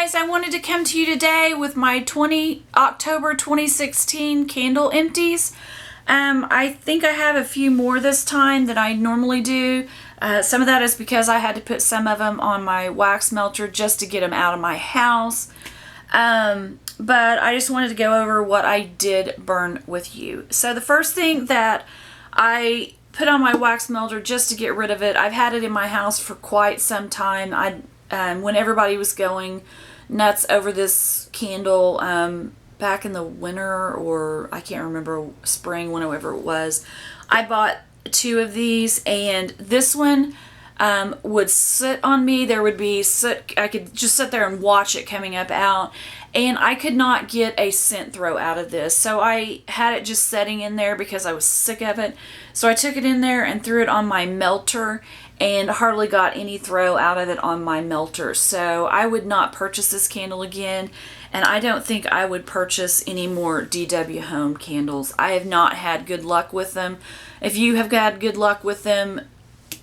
guys, I wanted to come to you today with my October 2016 candle empties. I think I have a few more this time than I normally do. Some of that is because I had to put some of them on my wax melter just to get them out of my house. But I just wanted to go over what I did burn with you. So the first thing that I put on my wax melter just to get rid of it, I've had it in my house for quite some time. When everybody was going nuts over this candle back in the winter, or I can't remember, spring, whenever it was, I bought two of these, and this one would sit on me. There would be soot. I could just sit there and watch it coming up out, and I could not get a scent throw out of this. So I had it just setting in there because I was sick of it. So I took it in there and threw it on my melter, and hardly got any throw out of it on my melter. So I would not purchase this candle again, and I don't think I would purchase any more DW Home candles. I have not had good luck with them. If you have had good luck with them,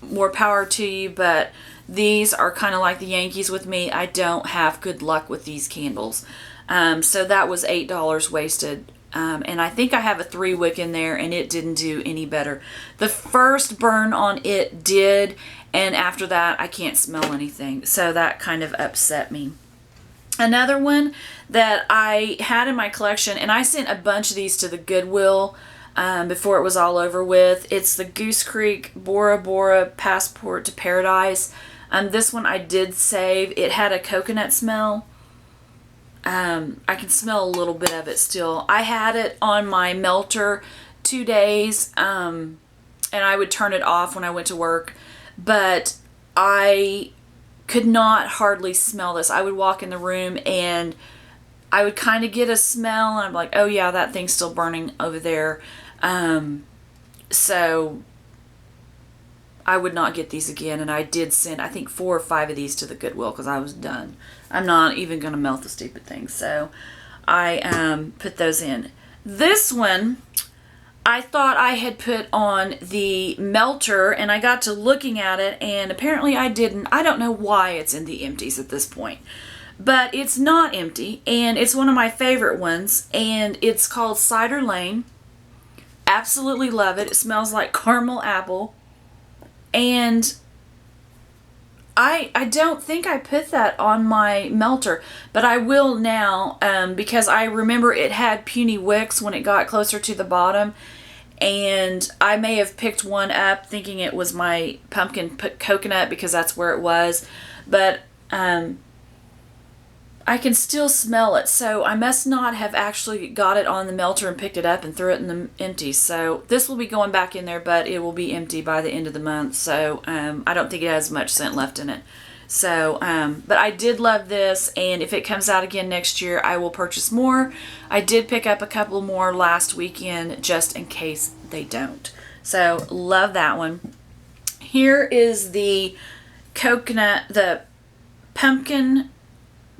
more power to you, but these are kind of like the Yankees with me. I don't have good luck with these candles. So that was $8 wasted. And I think I have a 3-wick in there, and it didn't do any better. The first burn on it did, and after that I can't smell anything. So that kind of upset me. Another one that I had in my collection, and I sent a bunch of these to the Goodwill before it was all over with. It's the Goose Creek Bora Bora Passport to Paradise. This one I did save. It had a coconut smell. I can smell a little bit of it still. I had it on my melter 2 days, and I would turn it off when I went to work, but I could not hardly smell this. I would walk in the room and I would kind of get a smell, and I'm like, oh yeah, that thing's still burning over there. So I would not get these again, and I did send, I think, 4 or 5 of these to the Goodwill because I was done. I'm not even going to melt the stupid thing, so I put those in. This one, I thought I had put on the melter, and I got to looking at it, and apparently I didn't. I don't know why it's in the empties at this point, but it's not empty, and it's one of my favorite ones, and it's called Cider Lane. Absolutely love it. It smells like caramel apple. And I don't think I put that on my melter, but I will now, because I remember it had puny wicks when it got closer to the bottom, and I may have picked one up thinking it was my pumpkin coconut because that's where it was, but I can still smell it, so I must not have actually got it on the melter and picked it up and threw it in the empty. So this will be going back in there, but it will be empty by the end of the month, so I don't think it has much scent left in it. So, but I did love this, and if it comes out again next year, I will purchase more. I did pick up a couple more last weekend just in case they don't. So, love that one. Here is the coconut, the pumpkin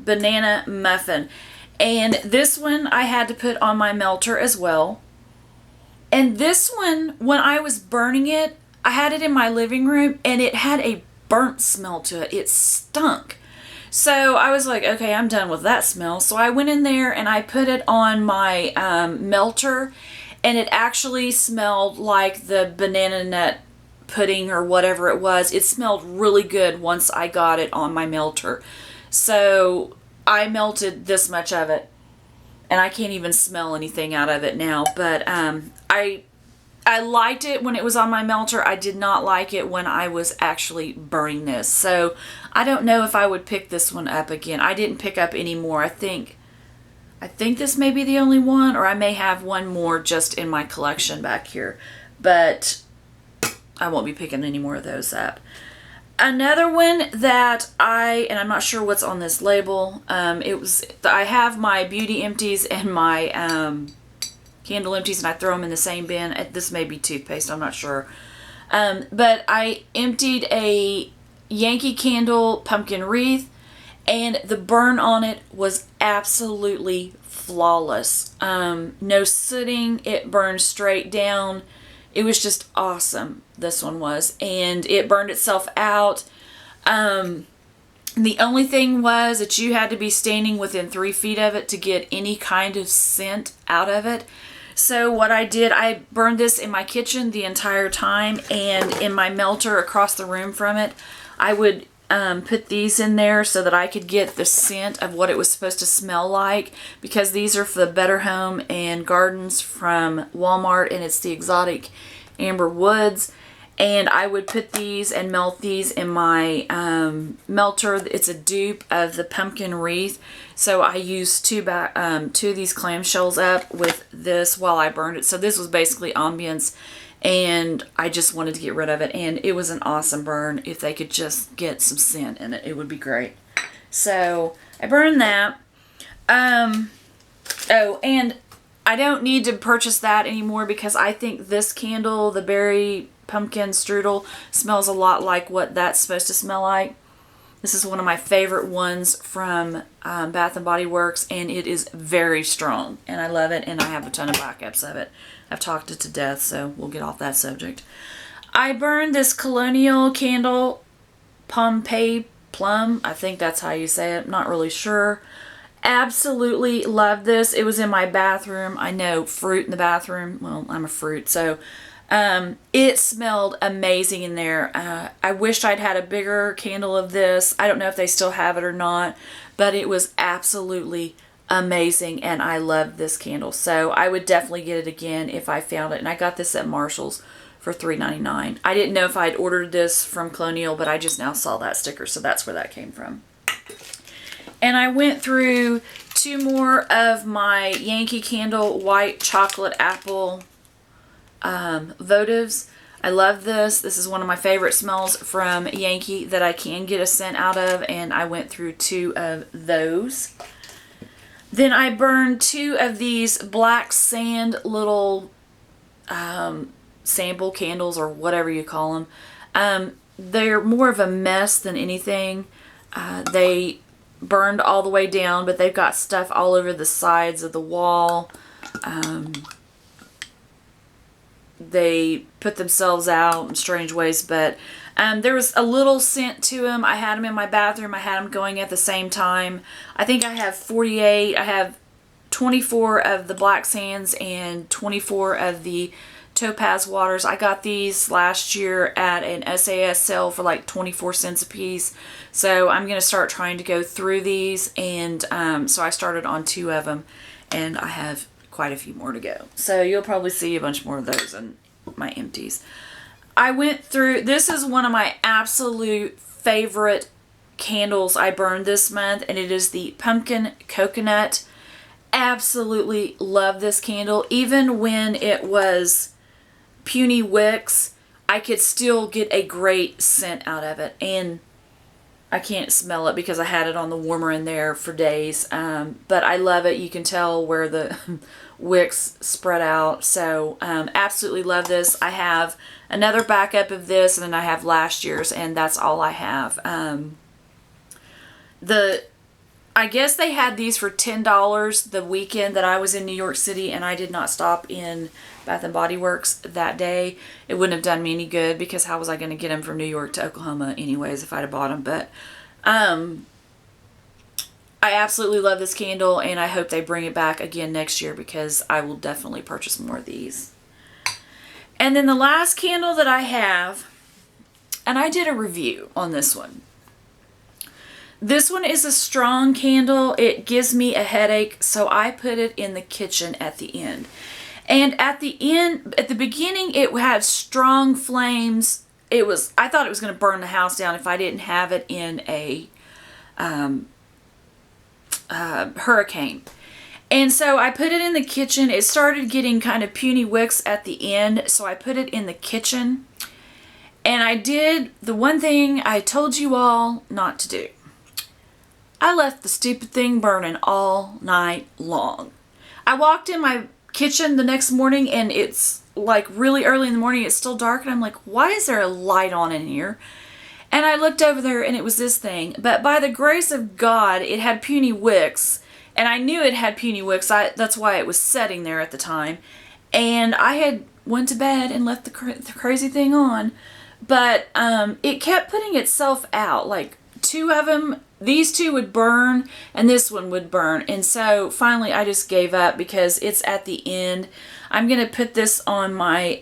banana muffin, and this one I had to put on my melter as well. And this one, when I was burning it, I had it in my living room, and it had a burnt smell to it. It stunk. So I was like, okay, I'm done with that smell. So I went in there and I put it on my melter, and it actually smelled like the banana nut pudding or whatever it was. It smelled really good once I got it on my melter. So I melted this much of it, and I can't even smell anything out of it now. But I liked it when it was on my melter. I did not like it when I was actually burning this. So I don't know if I would pick this one up again. I didn't pick up any more. I think this may be the only one, or I may have one more just in my collection back here. But I won't be picking any more of those up. Another one that and I'm not sure what's on this label. I have my beauty empties and my candle empties, and I throw them in the same bin. This may be toothpaste, I'm not sure. But I emptied a Yankee Candle pumpkin wreath, and the burn on it was absolutely flawless. No sooting, it burned straight down. It was just awesome, this one was, and it burned itself out. The only thing was that you had to be standing within 3 feet of it to get any kind of scent out of it. So what I did, I burned this in my kitchen the entire time, and in my melter across the room from it, I would put these in there so that I could get the scent of what it was supposed to smell like, because these are for the Better Home and Gardens from Walmart, and it's the exotic amber woods. And I would put these and melt these in my melter. It's a dupe of the pumpkin wreath. So I used two of these clamshells up with this while I burned it. So this was basically ambience, and I just wanted to get rid of it. And it was an awesome burn. If they could just get some scent in it, it would be great. So I burned that. Oh, and I don't need to purchase that anymore because I think this candle, the berry pumpkin strudel, smells a lot like what that's supposed to smell like. This is one of my favorite ones from Bath and Body Works, and it is very strong, and I love it, and I have a ton of backups of it. I've talked it to death, so we'll get off that subject. I burned this Colonial candle, Pompeii Plum. I think that's how you say it. Not really sure. Absolutely love this. It was in my bathroom. I know, fruit in the bathroom. Well, I'm a fruit, so it smelled amazing in there. I wished I'd had a bigger candle of this. I don't know if they still have it or not, but it was absolutely amazing, and I love this candle. So I would definitely get it again if I found it. And I got this at Marshall's for $3.99. I didn't know if I'd ordered this from Colonial, but I just now saw that sticker, so that's where that came from. And I went through 2 more of my Yankee Candle White Chocolate Apple votives. I love this. This is one of my favorite smells from Yankee that I can get a scent out of, and I went through 2 of those. Then I burned 2 of these black sand little sample candles, or whatever you call them. They're more of a mess than anything. They burned all the way down, but they've got stuff all over the sides of the wall. They put themselves out in strange ways, but there was a little scent to them. I had them in my bathroom. I had them going at the same time. I think I have 48. I have 24 of the black sands and 24 of the topaz waters. I got these last year at an SAS sale for like 24 cents a piece. So I'm going to start trying to go through these, and so I started on 2 of them, and I have quite a few more to go. So you'll probably see a bunch more of those in my empties. I went through, this is one of my absolute favorite candles I burned this month, and it is the Pumpkin Coconut. Absolutely love this candle. Even when it was puny wicks, I could still get a great scent out of it, and I can't smell it because I had it on the warmer in there for days, but I love it. You can tell where the wicks spread out. So absolutely love this. I have another backup of this, and then I have last year's, and that's all I have. I guess they had these for $10 the weekend that I was in New York City, and I did not stop in Bath and Body Works that day. It wouldn't have done me any good, because how was I going to get them from New York to Oklahoma anyways if I'd have bought them? But I absolutely love this candle, and I hope they bring it back again next year, because I will definitely purchase more of these. And then the last candle that I have, and I did a review on this one. This one is a strong candle. It gives me a headache, so I put it in the kitchen at the end. And at the end, at the beginning, it had strong flames. I thought it was going to burn the house down if I didn't have it in a hurricane. And so I put it in the kitchen. It started getting kind of puny wicks at the end, so I put it in the kitchen. And I did the one thing I told you all not to do. I left the stupid thing burning all night long. I walked in my kitchen the next morning, and it's like really early in the morning. It's still dark, and I'm like, why is there a light on in here? And I looked over there, and it was this thing. But by the grace of God, it had puny wicks, and I knew it had puny wicks. That's why it was sitting there at the time. And I had went to bed and left the crazy thing on, but it kept putting itself out. Like 2 of them these two would burn and this one would burn. And so finally I just gave up because it's at the end. I'm going to put this on my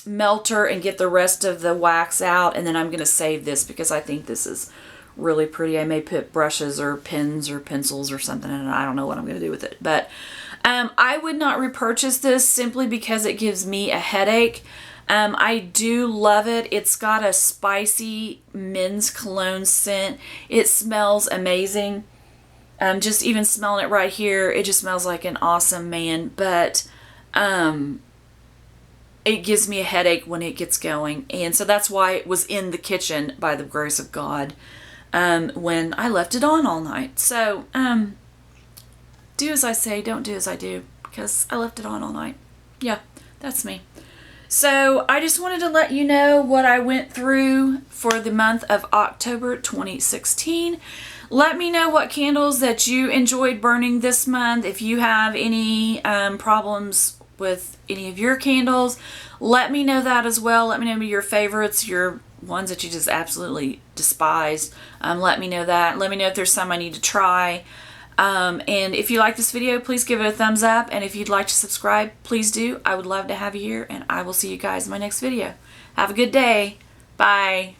melter and get the rest of the wax out, and then I'm going to save this because I think this is really pretty. I may put brushes or pens or pencils or something in it. I don't know what I'm going to do with it. But I would not repurchase this simply because it gives me a headache. I do love it. It's got a spicy men's cologne scent. It smells amazing. Just even smelling it right here, it just smells like an awesome man. But it gives me a headache when it gets going. And so that's why it was in the kitchen, by the grace of God, when I left it on all night. So do as I say, don't do as I do, because I left it on all night. Yeah, that's me. So I just wanted to let you know what I went through for the month of October 2016. Let me know what candles that you enjoyed burning this month. If you have any problems with any of your candles, let me know that as well. Let me know your favorites, your ones that you just absolutely despise. Let me know that. Let me know if there's some I need to try. And if you like this video, please give it a thumbs up. And if you'd like to subscribe, please do. I would love to have you here, and I will see you guys in my next video. Have a good day. Bye.